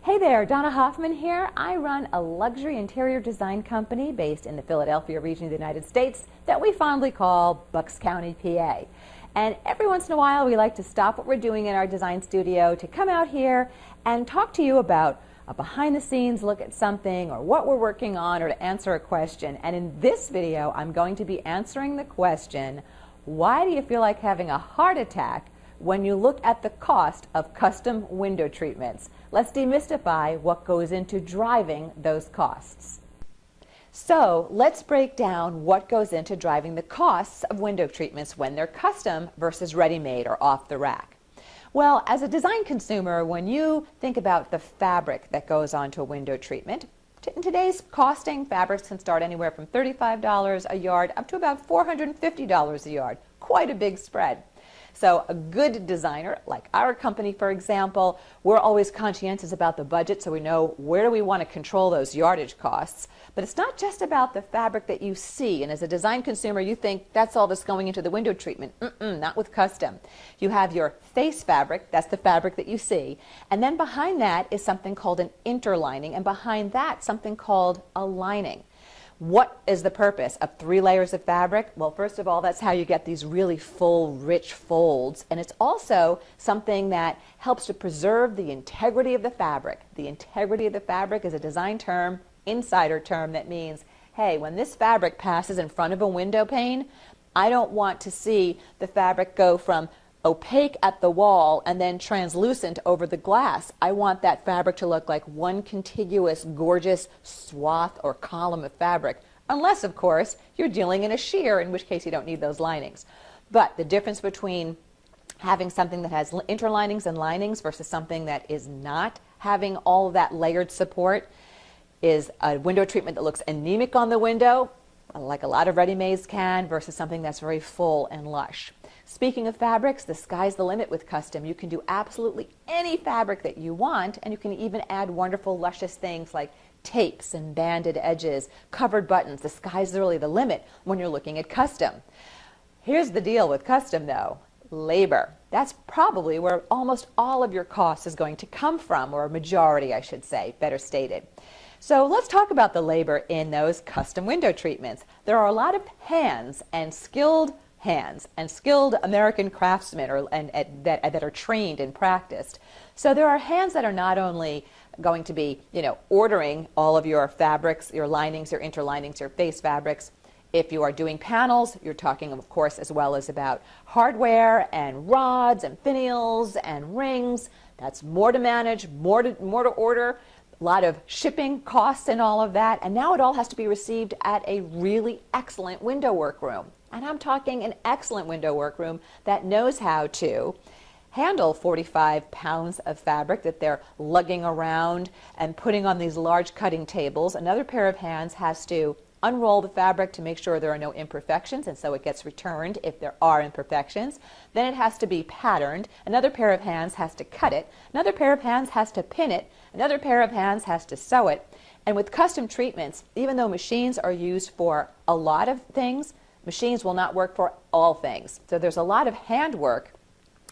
Hey there, Donna Hoffman here. I run a luxury interior design company based in the Philadelphia region of the United States that we fondly call Bucks County, PA. And every once in a while we like to stop what we're doing in our design studio to come out here and talk to you about a behind-the-scenes look at something or what we're working on or to answer a question. And in this video I'm going to be answering the question, why do you feel like having a heart attack when you look at the cost of custom window treatments? Let's demystify what goes into driving those costs. So let's break down what goes into driving the costs of window treatments when they're custom versus ready-made or off the rack. Well, as a design consumer, when you think about the fabric that goes onto a window treatment, in today's costing, fabrics can start anywhere from $35 a yard up to about $450 a yard. Quite a big spread. So a good designer, like our company, for example, we're always conscientious about the budget, so we know where do we want to control those yardage costs. But it's not just about the fabric that you see, and as a design consumer you think that's all that's going into the window treatment. Not with custom. You have your face fabric, that's the fabric that you see, and then behind that is something called an interlining, and behind that something called a lining. What is the purpose of 3 layers of fabric? Well, first of all, that's how you get these really full, rich folds. And it's also something that helps to preserve the integrity of the fabric. The integrity of the fabric is a design term, insider term, that means, hey, when this fabric passes in front of a window pane, I don't want to see the fabric go from opaque at the wall and then translucent over the glass. I want that fabric to look like one contiguous, gorgeous swath or column of fabric, unless, of course, you're dealing in a sheer, in which case you don't need those linings. But the difference between having something that has interlinings and linings versus something that is not having all of that layered support is a window treatment that looks anemic on the window, like a lot of ready-mades can, versus something that's very full and lush. Speaking of fabrics, the sky's the limit with custom. You can do absolutely any fabric that you want, and you can even add wonderful, luscious things like tapes and banded edges, covered buttons. The sky's really the limit when you're looking at custom. Here's the deal with custom, though. Labor. That's probably where almost all of your cost is going to come from, or a majority, I should say, better stated. So let's talk about the labor in those custom window treatments. There are a lot of hands and skilled American craftsmen that are trained and practiced. So there are hands that are not only going to be, ordering all of your fabrics, your linings, your interlinings, your face fabrics. If you are doing panels, you're talking, of course, as well as about hardware and rods and finials and rings. That's more to manage, more to order. A lot of shipping costs and all of that, and now it all has to be received at a really excellent window workroom. And I'm talking an excellent window workroom that knows how to handle 45 pounds of fabric that they're lugging around and putting on these large cutting tables. Another pair of hands has to unroll the fabric to make sure there are no imperfections, and so it gets returned if there are imperfections. Then it has to be patterned. Another pair of hands has to cut it. Another pair of hands has to pin it. Another pair of hands has to sew it. And with custom treatments, even though machines are used for a lot of things, machines will not work for all things. So there's a lot of handwork,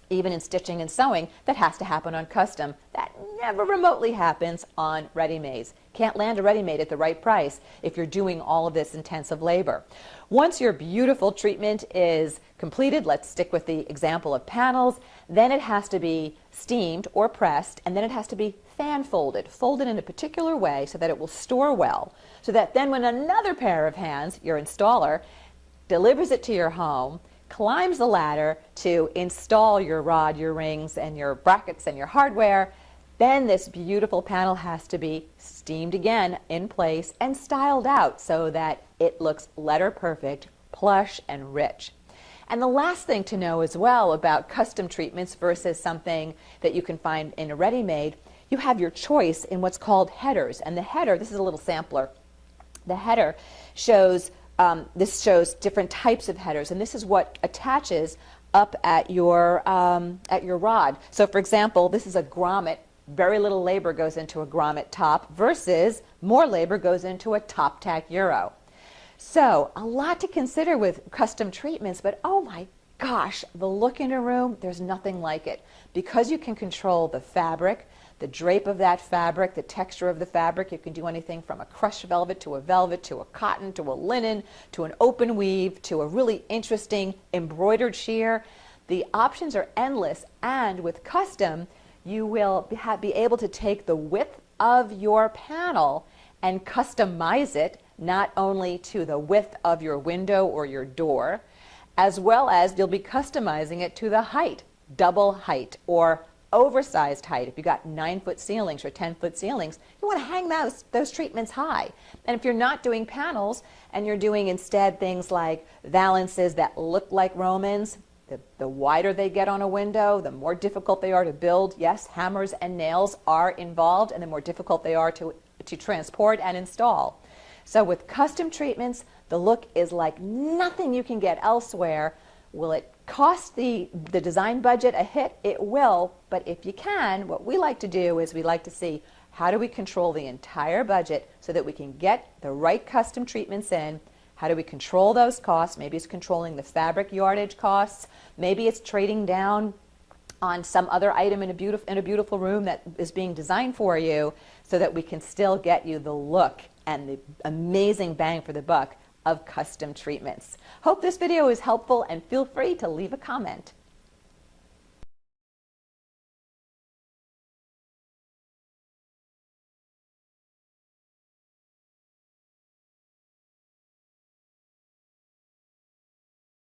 even in stitching and sewing, that has to happen on custom that never remotely happens on ready-mades. Can't land a ready-made at the right price if you're doing all of this intensive labor. Once your beautiful treatment is completed, let's stick with the example of panels, then it has to be steamed or pressed, and then it has to be fan folded in a particular way so that it will store well, so that then when another pair of hands, your installer, delivers it to your home, climbs the ladder to install your rod, your rings, and your brackets and your hardware, then this beautiful panel has to be steamed again in place and styled out so that it looks letter perfect, plush, and rich. And the last thing to know as well about custom treatments versus something that you can find in a ready-made, you have your choice in what's called headers. And the header, this is a little sampler, the header shows this shows different types of headers, and this is what attaches up at your rod. So for example, this is a grommet. Very little labor goes into a grommet top versus more labor goes into a top tack euro. So a lot to consider with custom treatments, but oh my gosh, the look in a room, there's nothing like it. Because you can control the fabric, the drape of that fabric, the texture of the fabric. You can do anything from a crushed velvet to a cotton to a linen to an open weave to a really interesting embroidered sheer. The options are endless, and with custom, you will be able to take the width of your panel and customize it not only to the width of your window or your door, as well as you'll be customizing it to the height, double height or oversized height. If you've got 9-foot ceilings or 10-foot ceilings, you want to hang those treatments high. And if you're not doing panels and you're doing instead things like valances that look like Romans, the wider they get on a window, the more difficult they are to build. Yes, hammers and nails are involved, and the more difficult they are to transport and install. So with custom treatments, the look is like nothing you can get elsewhere. Will it cost the design budget a hit? It will, but if you can, what we like to do is we like to see how do we control the entire budget so that we can get the right custom treatments in. How do we control those costs? Maybe it's controlling the fabric yardage costs. Maybe it's trading down on some other item in a beautiful room that is being designed for you so that we can still get you the look and the amazing bang for the buck of custom treatments. Hope this video is helpful, and feel free to leave a comment.